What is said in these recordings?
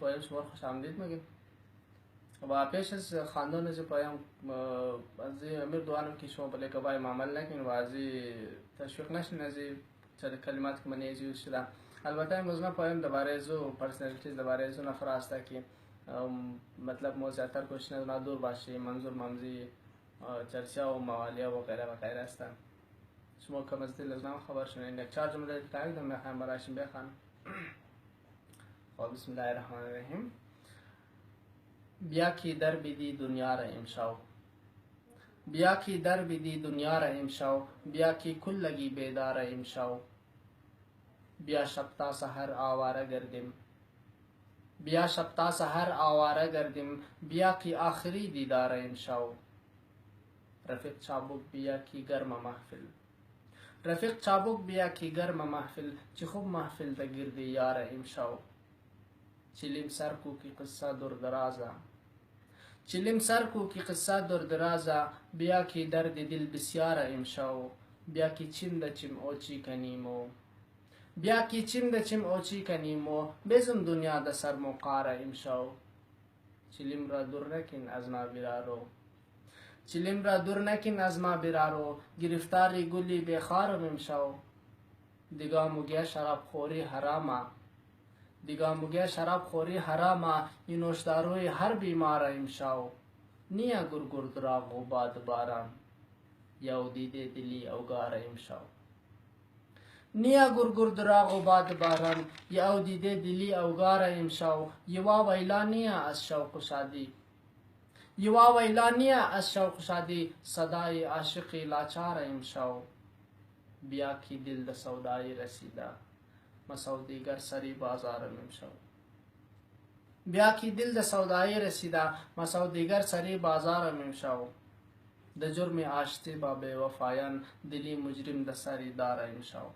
پایان شما خوش آمدید میگیم و پیش از خواندن از پایان از امیر دوانم که شما بله که باید عمل نکنید و از تشویق نشین از چند کلمات که من یه شده. البته امروز من پایان دوباره از پرسنالیتیز دوباره از نفر هسته که مطلب ما زیادتر کوشش ندارم دور باشه منظور ممزی چرچه و موالیه و غیره و غیره هستن. شما کم از دل از نام خبر شنید یک چهار جمله تایید دارم میخوایم برایشون بخوانم. بسم الله الرحمن الرحیم. بیا کی در بدی دنیا را امشو، بیا کی در بدی دنیا را امشو، بیا کی کلگی بیدار امشو، بیا شب تا سحر آواره گردیم، بیا شب تا سحر آواره گردیم، بیا کی آخری دیدار امشو. رفیق چابک بیا کی گرم محفل، رفیق چابک بیا کی گرم محفل، چی خوب محفل ده گردی یار امشو. چلیم سر کو کی قصه دور درازه، چلیم سر کو کی قصه دور درازه، بیا کی درد دل بسیار امشو، بیا کی چیم ده چیم اوچی کنیمو، بیا کی چیم ده چیم اوچی کنیمو، بزم دنیا ده سر موقار امشو. چلیم را دور نکن از ما برارو، چلیم را دور نکن از ما برارو، گرفتاری گلی بخارم امشو. دیگه مگه شراب خوری حرامه، دیگه مگه شراب خوری حرامه، این نوشداروی هر بیمار امشو. نیا گرگر دراغ و باد باران، یا دیده دلی اوگار امشو. نیا گرگر دراغ و باد باران، یا دیده دلی اوگار امشو. یوا ویلا نیا از شوق و شادی، یوا ویلا نیا از شوق و شادی، صدای عاشقی لاچار امشو. بیا کی دل ده سودای رسیده، مسو دیگر سری بازارم امشو. بیا کی دل ده سودای رسیده، مسو دیگر سری بازارم امشو. ده جرم آشتی با بے وفایان، دلی مجرم ده سری دار امشو.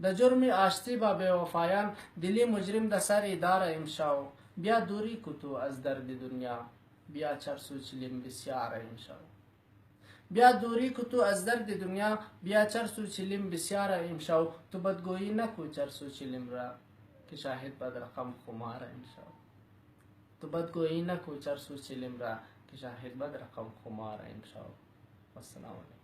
ده جرم آشتی با بے وفایان، دلی مجرم ده سری دار امشو. بیا دوری کتو از درد دنیا، بیا چرسو چلیم بسیار امشو. بیا دوری که تو از درد دنیا، بیا چرسو چلیم بسیار امشو. تو بدگویی نکو چرسو چلیم را، که شاهد بد رقم خمار امشو. تو بدگویی نکو چرسو چلیم را، که شاهد بد رقم خمار امشو. والسلام علیکم.